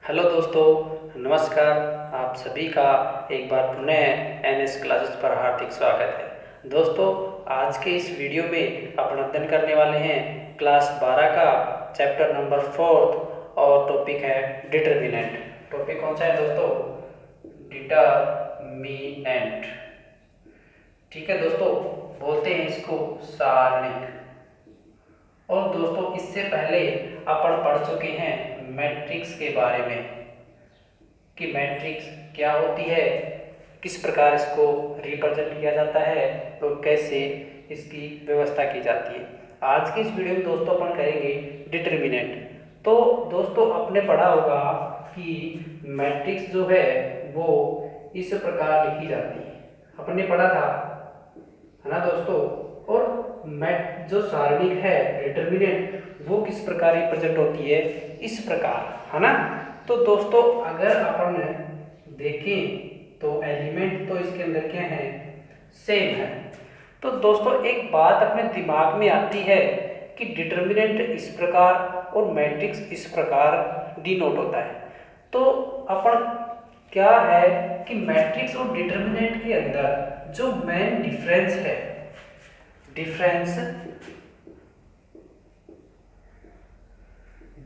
Hello दोस्तों, नमस्कार। आप सभी का एक बार पुनः एनएस क्लासेस पर हार्दिक स्वागत है। दोस्तों, आज के इस वीडियो में अपन अध्ययन करने वाले हैं क्लास 12 का चैप्टर नंबर 4 और टॉपिक है डिटर्मिनेंट। टॉपिक कौन सा है दोस्तों? डिटर्मिनेंट। ठीक है दोस्तों, बोलते हैं इसको सारणिक। और दोस्तों, इससे पहले अपन पढ़ चुके हैं मैट्रिक्स के बारे में कि मैट्रिक्स क्या होती है, किस प्रकार इसको रिप्रेजेंट किया जाता है और कैसे इसकी व्यवस्था की जाती है। आज की इस वीडियो में दोस्तों अपन करेंगे डिटर्मिनेंट। तो दोस्तों, आपने पढ़ा होगा कि मैट्रिक्स जो है वो इस प्रकार लिखी जाती है, अपने पढ़ा था, है ना दोस्तों। और मैट जो सारणिक है डिटर्मिनेंट वो किस प्रकार रिप्रेजेंट होती है, इस प्रकार, है ना। तो दोस्तों, अगर अपन देखें तो एलिमेंट तो इसके अंदर क्या है, सेम है। तो दोस्तों, एक बात अपने दिमाग में आती है कि डिटर्मिनेंट इस प्रकार और मैट्रिक्स इस प्रकार डिनोट होता है। तो अपन क्या है कि मैट्रिक्स और डिटर्मिनेंट के अंदर जो मेन डिफरेंस है, difference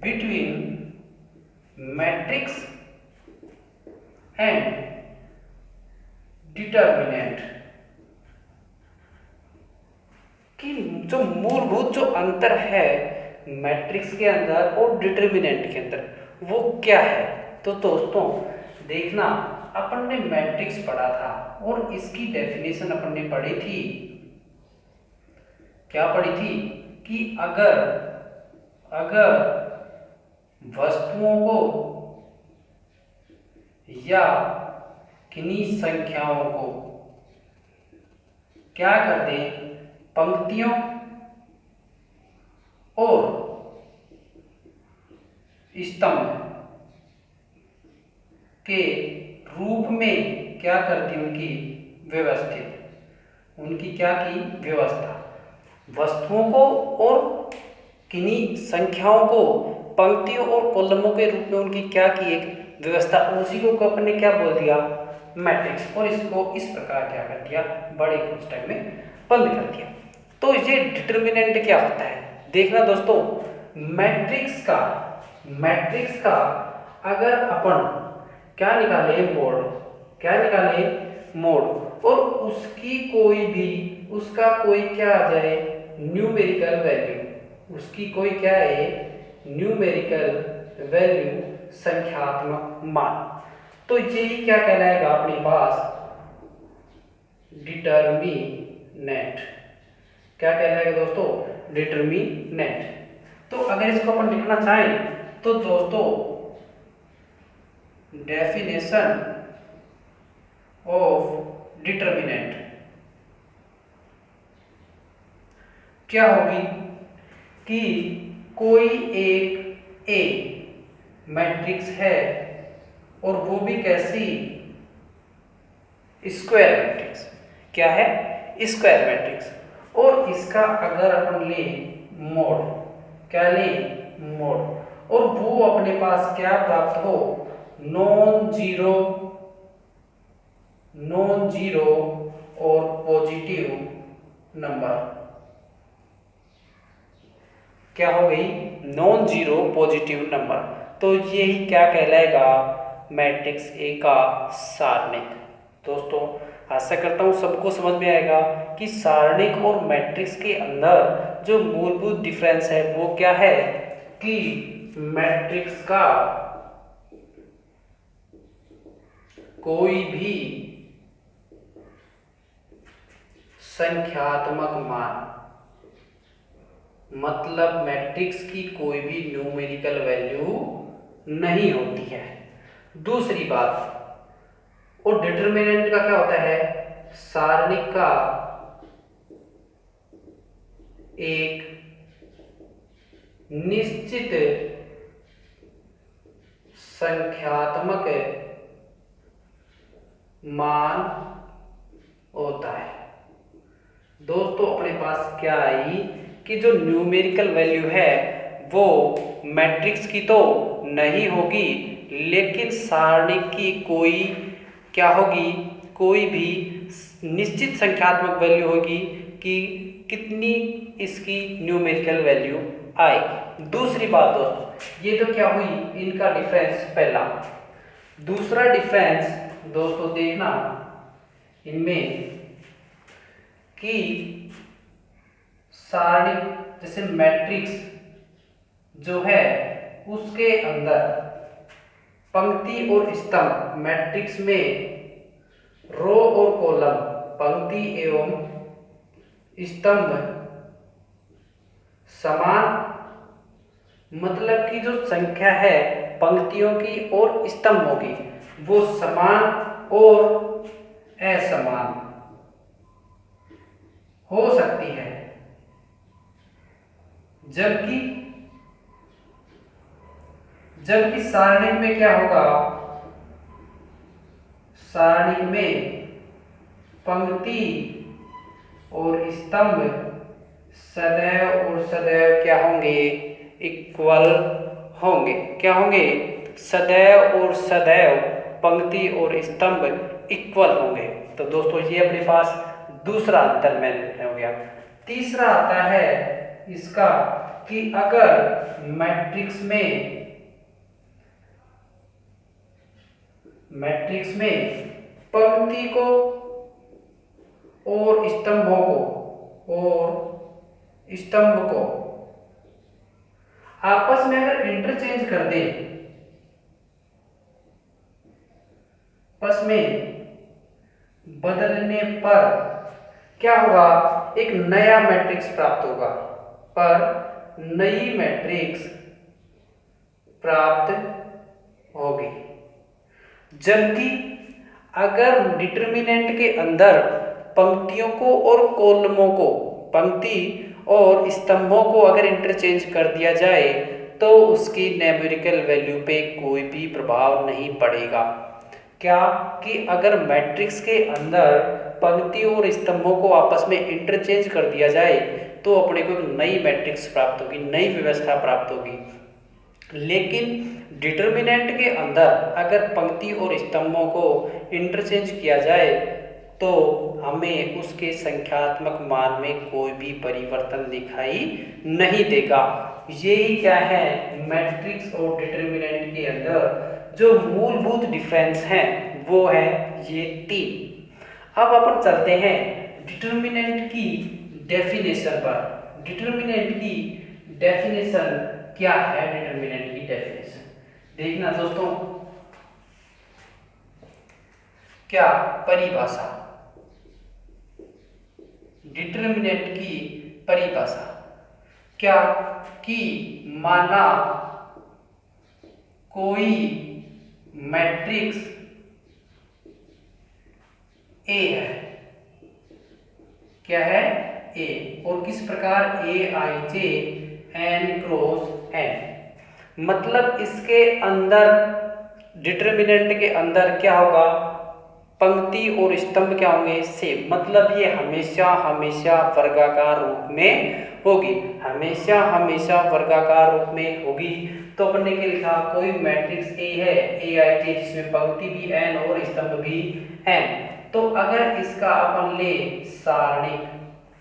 between matrix and determinant कि जो मूलभूत जो अंतर है मैट्रिक्स के अंदर और डिटर्मिनेंट के अंदर वो क्या है। तो दोस्तों देखना, अपन ने मैट्रिक्स पढ़ा था और इसकी डेफिनेशन अपन ने पढ़ी थी, क्या पढ़ी थी कि अगर वस्तुओं को या किन्हीं संख्याओं को क्या कर दे, पंक्तियों और स्तंभ के रूप में क्या करती, उनकी व्यवस्थित, उनकी क्या की व्यवस्था, वस्तुओं को और किन्हीं संख्याओं को पंक्तियों और कॉलमों के रूप में उनकी क्या की एक व्यवस्था, उसी को अपन ने क्या बोल दिया, मैट्रिक्स। और इसको इस प्रकार क्या कर दिया, बड़े पुस्तक में बंद कर दिया। तो ये डिटर्मिनेंट क्या होता है, देखना दोस्तों। मैट्रिक्स का अगर अपन क्या निकाले, मोड, क्या निकाले, मोड, और उसकी कोई भी, उसका कोई क्या आ जाए, न्यूमेरिकल वैल्यू, उसकी कोई क्या है, न्यूमेरिकल वैल्यू, संख्यात्मक मान, तो यही क्या कहलाएगा अपने पास, डिटर्मिनेंट। क्या कहलाएगा दोस्तों, डिटर्मिनेंट। तो अगर इसको अपन लिखना चाहें तो दोस्तों डेफिनेशन ऑफ डिटर्मिनेंट क्या होगी कि कोई एक ए मैट्रिक्स है और वो भी कैसी, स्क्वायर मैट्रिक्स। क्या है, स्क्वायर मैट्रिक्स। और इसका अगर अपन ले मोड, क्या ले, मोड, और वो अपने पास क्या प्राप्त हो, नॉन जीरो और पॉजिटिव नंबर। क्या हो गई, नॉन जीरो पॉजिटिव नंबर। तो यही क्या कहलाएगा, मैट्रिक्स ए का सारणिक। दोस्तों आशा करता हूँ सबको समझ में आएगा कि सारणिक और मैट्रिक्स के अंदर जो मूलभूत डिफरेंस है वो क्या है कि मैट्रिक्स का कोई भी संख्यात्मक मान, मतलब मैट्रिक्स की कोई भी न्यूमेरिकल वैल्यू नहीं होती है। दूसरी बात, और डिटर्मिनेंट का क्या होता है, सारणिक का एक निश्चित संख्यात्मक मान होता है। दोस्तों अपने पास क्या आई कि जो न्यूमेरिकल वैल्यू है वो मैट्रिक्स की तो नहीं होगी, लेकिन सारणी की कोई क्या होगी, कोई भी निश्चित संख्यात्मक वैल्यू होगी कि कितनी इसकी न्यूमेरिकल वैल्यू आएगी। दूसरी बात दोस्तों, ये तो क्या हुई इनका डिफरेंस पहला। दूसरा डिफरेंस दोस्तों देखना इनमें कि सारणी जैसे मैट्रिक्स जो है उसके अंदर पंक्ति और स्तंभ, मैट्रिक्स में रो और कॉलम, पंक्ति एवं स्तंभ समान, मतलब कि जो संख्या है पंक्तियों की और स्तंभों की वो समान और असमान हो सकती है। जबकि जबकि सारणी में क्या होगा, सारणी में पंक्ति और स्तंभ सदैव और सदैव क्या होंगे, इक्वल होंगे। क्या होंगे, सदैव और सदैव पंक्ति और स्तंभ इक्वल होंगे। तो दोस्तों ये अपने पास दूसरा अंतर में हो गया। तीसरा आता है इसका कि अगर मैट्रिक्स में पंक्ति को और स्तंभ को आपस में अगर इंटरचेंज कर दे, आपस में बदलने पर क्या होगा, एक नया मैट्रिक्स प्राप्त होगा, पर नई मैट्रिक्स प्राप्त होगी। जबकि अगर डिटर्मिनेंट के अंदर पंक्तियों को और कॉलमों को, पंक्ति और स्तंभों को अगर इंटरचेंज कर दिया जाए तो उसकी न्यूमेरिकल वैल्यू पे कोई भी प्रभाव नहीं पड़ेगा। क्या कि अगर मैट्रिक्स के अंदर पंक्ति और स्तंभों को आपस में इंटरचेंज कर दिया जाए तो अपने को एक नई मैट्रिक्स प्राप्त होगी, नई व्यवस्था प्राप्त होगी। लेकिन डिटर्मिनेंट के अंदर अगर पंक्ति और स्तंभों को इंटरचेंज किया जाए तो हमें उसके संख्यात्मक मान में कोई भी परिवर्तन दिखाई नहीं देगा। यही क्या है, मैट्रिक्स और डिटर्मिनेंट के अंदर जो मूलभूत डिफरेंस हैं वो है ये तीन। अब अपन चलते हैं डिटर्मिनेंट की डेफिनेशन पर। डिटर्मिनेंट की डेफिनेशन क्या है, डिटर्मिनेंट की डेफिनेशन देखना दोस्तों, क्या परिभाषा, डिटर्मिनेंट की परिभाषा क्या कि माना कोई मैट्रिक्स ए है, क्या है ए, और किस प्रकार ए आई जे एन क्रॉस एन, मतलब इसके अंदर डिटर्मिनेंट के अंदर क्या होगा, पंक्ति और स्तंभ क्या होंगे सेम, मतलब ये हमेशा हमेशा वर्गाकार रूप में होगी, हमेशा हमेशा वर्गाकार रूप में होगी। तो अपन ने क्या लिखा, कोई मैट्रिक्स ए है ए आई जे जिसमें पंक्ति भी एन और स्तंभ भी एन, तो अगर इसका अपन ले सारणिक,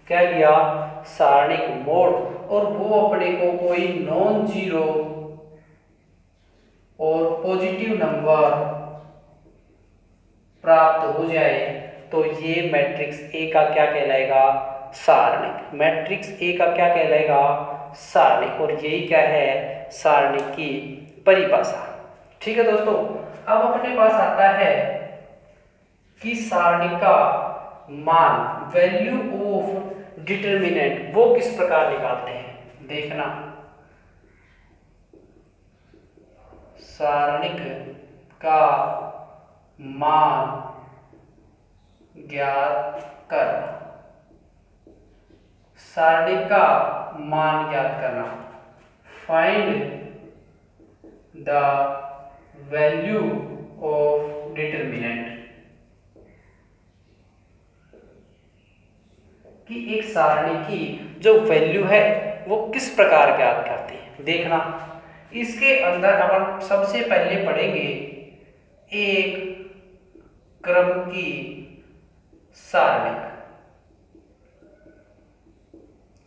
क्या लिया सारणिक मोड, और वो अपने को कोई नॉन जीरो और पॉजिटिव नंबर प्राप्त हो जाए तो ये मैट्रिक्स ए का क्या कहलाएगा, सारणिक। मैट्रिक्स ए का क्या कहलाएगा, सारणिक। और यही क्या है, सारणिक की परिभाषा। ठीक है दोस्तों, अब अपने पास आता है कि सारणिक का मान, वैल्यू ऑफ डिटर्मिनेंट, वो किस प्रकार निकालते हैं देखना। सारणिक का मान ज्ञात करना, सारणिक का मान ज्ञात करना, find the value of determinant, कि एक सारणी की जो वैल्यू है वो किस प्रकार ज्ञात करते हैं देखना। इसके अंदर अपन सबसे पहले पढ़ेंगे एक क्रम की सारणी।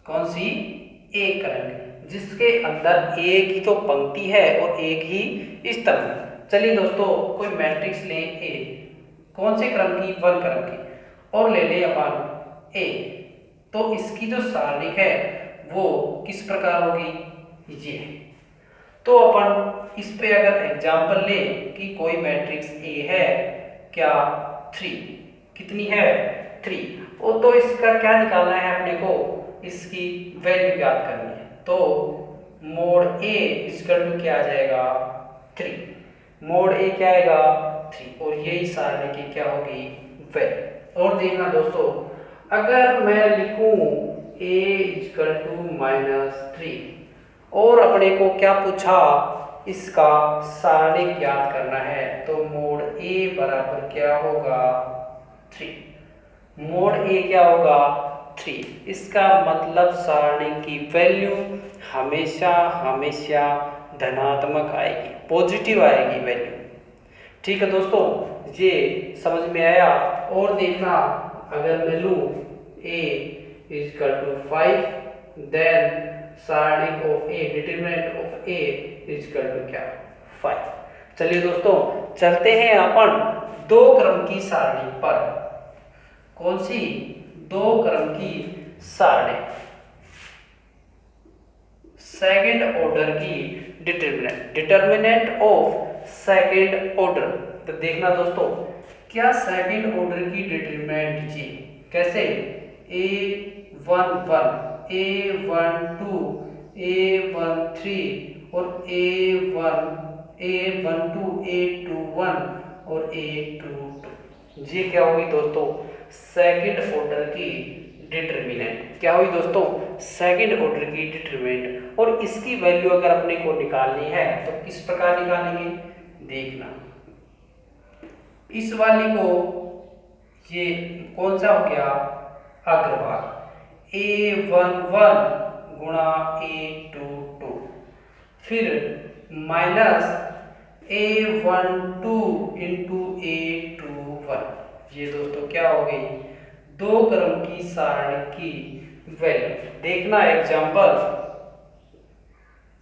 कौन सी? एक क्रम की, जिसके अंदर एक ही तो पंक्ति है और एक ही स्तंभ। चलिए दोस्तों, कोई मैट्रिक्स लें ए, कौन से क्रम की? वन क्रम की, और ले लें अपन ए। तो इसकी जो सारणी है वो किस प्रकार होगी? ये। तो अपन इस पे अगर एग्जाम्पल ले कि कोई मैट्रिक्स ए है, क्या? 3। कितनी है? 3। और तो इसका क्या निकालना है अपने को? इसकी वैल्यू ज्ञात करनी है। तो मोड ए इक्वल टू क्या आ जाएगा? 3। मोड ए क्या आएगा? 3। और यही सारणी की क्या होगी? वैल्यू। और देखना दोस्तों, अगर मैं लिखूं ए इक्वल टू -3 और अपने को क्या पूछा? इसका सारणी ज्ञात करना है, तो मोड ए बराबर क्या होगा? 3। मोड ए क्या होगा? 3। इसका मतलब सारणी की वैल्यू हमेशा हमेशा धनात्मक आएगी, पॉजिटिव आएगी वैल्यू। ठीक है दोस्तों, ये समझ में आया। और देखना, अगर मैं लूँ a इक्वल टू 5, देन सारणी of A, determinant of A equal to क्या? 5। चलिए दोस्तों, चलते हैं अपन दो क्रम की सारणी पर। कौन सी? दो क्रम की सारणी। सेकंड ऑर्डर की determinant, determinant of second order. तो देखना दोस्तों, क्या सेकंड ऑर्डर की डिटरमिनेंट जी कैसे? a11, a12, a13 और a12, a21 और a22। ये क्या होगी दोस्तों? सेकंड ऑर्डर की डिटरमिनेंट। क्या हुई दोस्तों? सेकंड ऑर्डर की डिटरमिनेंट। और इसकी वैल्यू अगर अपने को निकालनी है तो किस प्रकार निकालेंगे? देखना, इस वाली को, ये कौन सा हो गया? अग्रभाग। a11 गुणा a22, फिर माइनस a12 इंटू a21। ये दोस्तों क्या हो गई? दो क्रम की सारणी की वैल्यू। देखना एग्जांपल,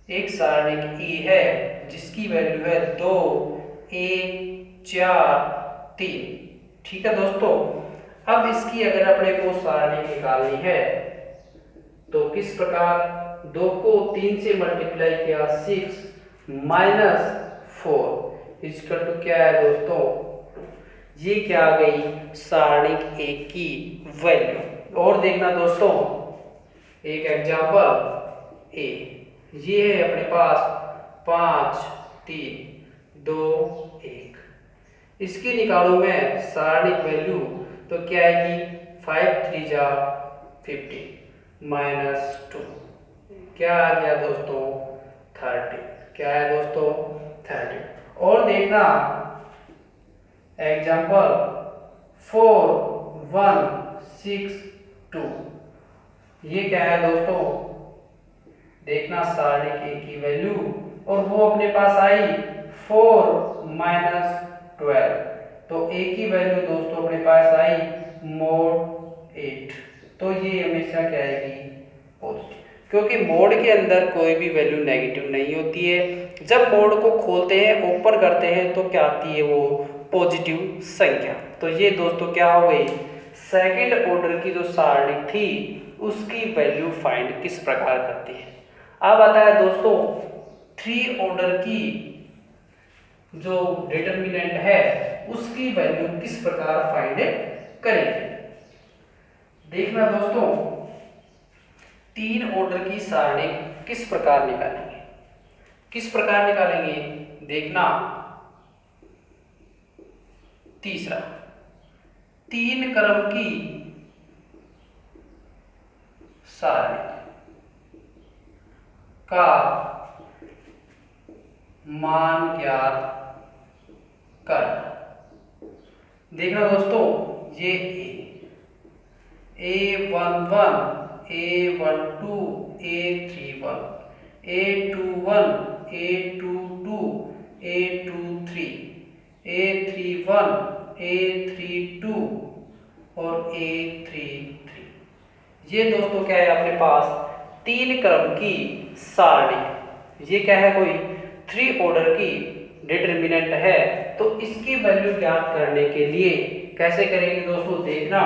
एक सारणी ए है जिसकी वैल्यू है 2, 1, 4, 3। ठीक है दोस्तों, अब इसकी अगर अपने को सारणी निकालनी है तो किस प्रकार? 2 को 3 से मल्टीप्लाई किया, 6 माइनस 4 इक्वल टू क्या है दोस्तों? ये क्या आ गई? सारणी एक की वैल्यू। और देखना दोस्तों, एक एग्जांपल ए, ये है अपने पास 5, 3, 2, 1। इसकी निकालू मैं सारणी वैल्यू, तो क्या आएगी? 5 3 जा 15 माइनस 2, क्या आ गया दोस्तों? 30। क्या है दोस्तों? 30। और देखना एग्जाम्पल 4, 1, 6, 2। ये क्या है दोस्तों? देखना सारणी के की वैल्यू, और वो अपने पास आई 4 माइनस 12। तो ए की वैल्यू दोस्तों अपने पास आई मोड 8। तो ये हमेशा क्या आएगी? पॉजिटिव, क्योंकि मोड के अंदर कोई भी वैल्यू नेगेटिव नहीं होती है। जब मोड को खोलते हैं, ओपन करते हैं, तो क्या आती है? वो पॉजिटिव संख्या। तो ये दोस्तों क्या हो गई? सेकंड ऑर्डर की जो सारणी थी उसकी वैल्यू फाइंड किस प्रकार करती है। अब आता है दोस्तों 3 ऑर्डर की जो डिटरमिनेंट है उसकी वैल्यू किस प्रकार फाइंड करेंगे। देखना दोस्तों, 3 ऑर्डर की सारणी किस प्रकार निकालेंगे? किस प्रकार निकालेंगे? देखना, तीसरा, 3 क्रम की सारणी का मान ज्ञात कर। देखना दोस्तों, ये A11, A12, A31, A21, A22 A23 A31 A32 और A33। ये दोस्तों क्या है अपने पास 3 क्रम की सारणी। ये क्या है कोई 3 ऑर्डर की डिटर्मिनेंट है। तो इसकी वैल्यू ज्ञात करने के लिए कैसे करेंगे दोस्तों, देखना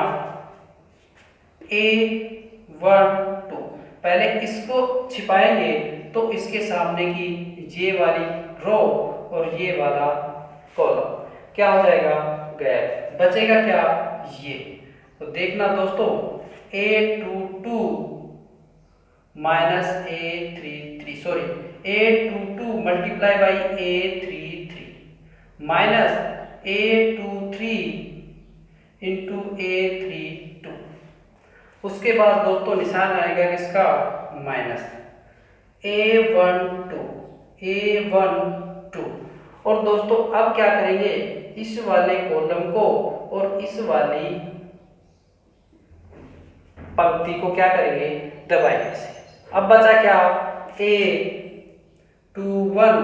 A12 पहले इसको छिपाएंगे तो इसके सामने की ये वाली रो और ये वाला कॉलम क्या हो जाएगा, गैप। बचेगा क्या, ये। तो देखना दोस्तों A22 minus A22 multiply by A33 minus A23 into A32। उसके बाद दोस्तों निशान आएगा किसका, माइनस A12 और दोस्तों अब क्या करेंगे, इस वाले कॉलम को और इस वाली पंक्ति को क्या करेंगे, दबाएंगे से। अब बचा क्या, A21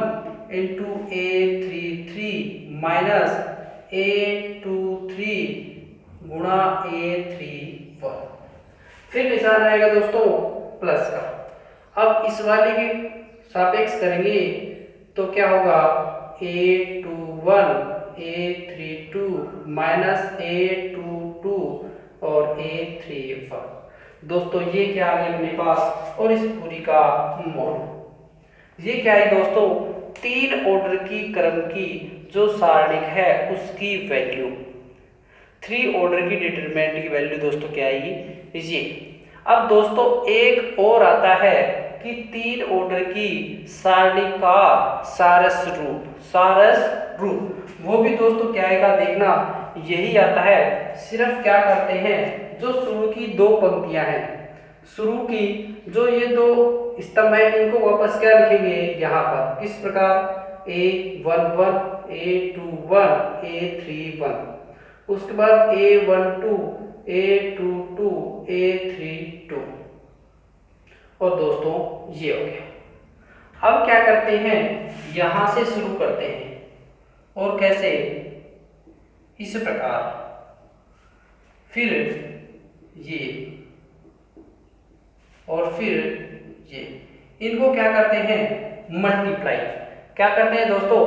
into A33 minus A23 गुणा A31। फिर निशान आएगा दोस्तों प्लस का। अब इस वाले के सापेक्ष करेंगे तो क्या होगा, A21 A32 माइनस A22 और A31। दोस्तों ये क्या आ गया अपने पास, और इस पूरी का मोल। ये क्या है दोस्तों, 3 ऑर्डर की क्रम की जो सारणिक है उसकी वैल्यू, 3 ऑर्डर की डिटरमिनेंट की वैल्यू दोस्तों क्या आएगी, ये। अब दोस्तों एक और आता है कि 3 ऑर्डर की सारणी का सारस रूप, वो भी दोस्तों क्या आएगा, देखना यही आता है। सिर्फ क्या करते हैं, जो शुरू की 2 पंक्तियां हैं, शुरू की जो ये 2 स्तंभ है, इनको वापस क्या लिखेंगे यहाँ पर, किस प्रकार, A11 A21 A31। उसके बाद A12 A22 A32 और दोस्तों ये हो गया। अब क्या करते हैं, यहां से शुरू करते हैं और कैसे, इस प्रकार, फिर ये और फिर ये, इनको क्या करते हैं, मल्टीप्लाई। क्या करते हैं दोस्तों,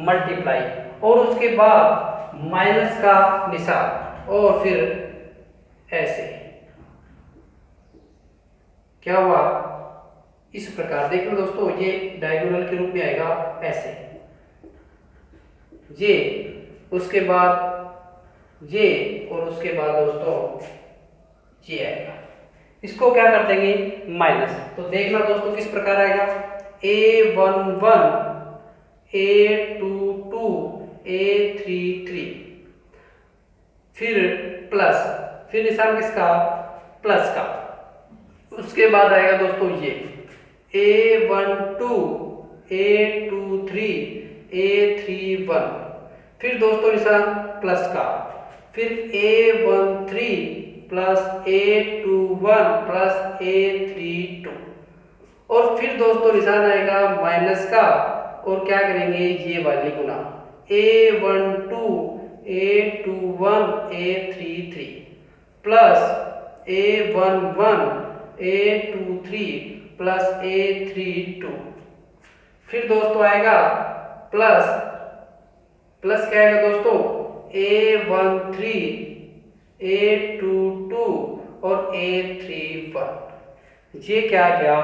मल्टीप्लाई, और उसके बाद माइनस का निशान और फिर ऐसे क्या हुआ, इस प्रकार। देखो दोस्तों ये डायगोनल के रूप में आएगा ऐसे, ये उसके बाद ये और उसके बाद दोस्तों ये आएगा। इसको क्या कर देंगे, माइनस। तो देखना दोस्तों किस प्रकार आएगा, A11 A22 A33 फिर प्लस, फिर निशान किसका, प्लस का। उसके बाद आएगा दोस्तों ये A12 A23 A31 फिर दोस्तों निशान प्लस का, फिर A13 plus A21 plus A32 और फिर दोस्तों निशान आएगा माइनस का, और क्या करेंगे ये वाली गुना A12 A21 A33 plus A11 A23 plus A32 फिर दोस्तों आएगा प्लस क्या आएगा दोस्तों A13 A22 और A31। ये क्या आ गया,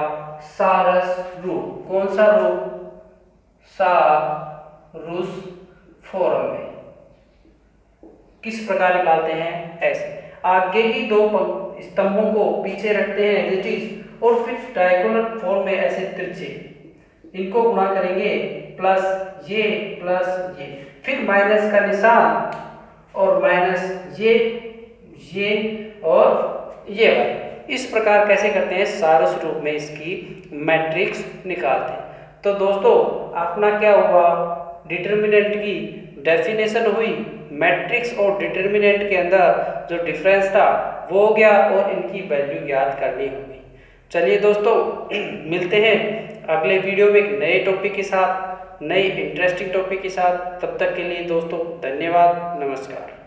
सारस रूप। कौन सा रूप, सारुस फॉर्म में। किस प्रकार निकालते हैं, ऐसे आगे की 2 स्तंभों को पीछे रखते हैं दिस इज, और फिर डायगोनल फॉर्म में ऐसे तिरछे इनको गुणा करेंगे प्लस ये फिर माइनस का निशान और माइनस ये और ये वाला। इस प्रकार कैसे करते हैं, सारस रूप में इसकी मैट्रिक्स निकालते हैं। तो दोस्तों अपना क्या हुआ, डिटर्मिनेंट की डेफिनेशन हुई, मैट्रिक्स और डिटर्मिनेंट के अंदर जो डिफरेंस था वो हो गया और इनकी वैल्यू ज्ञात करनी होगी। चलिए दोस्तों, मिलते हैं अगले वीडियो में एक नए टॉपिक के साथ, नए इंटरेस्टिंग टॉपिक के साथ। तब तक के लिए दोस्तों धन्यवाद, नमस्कार।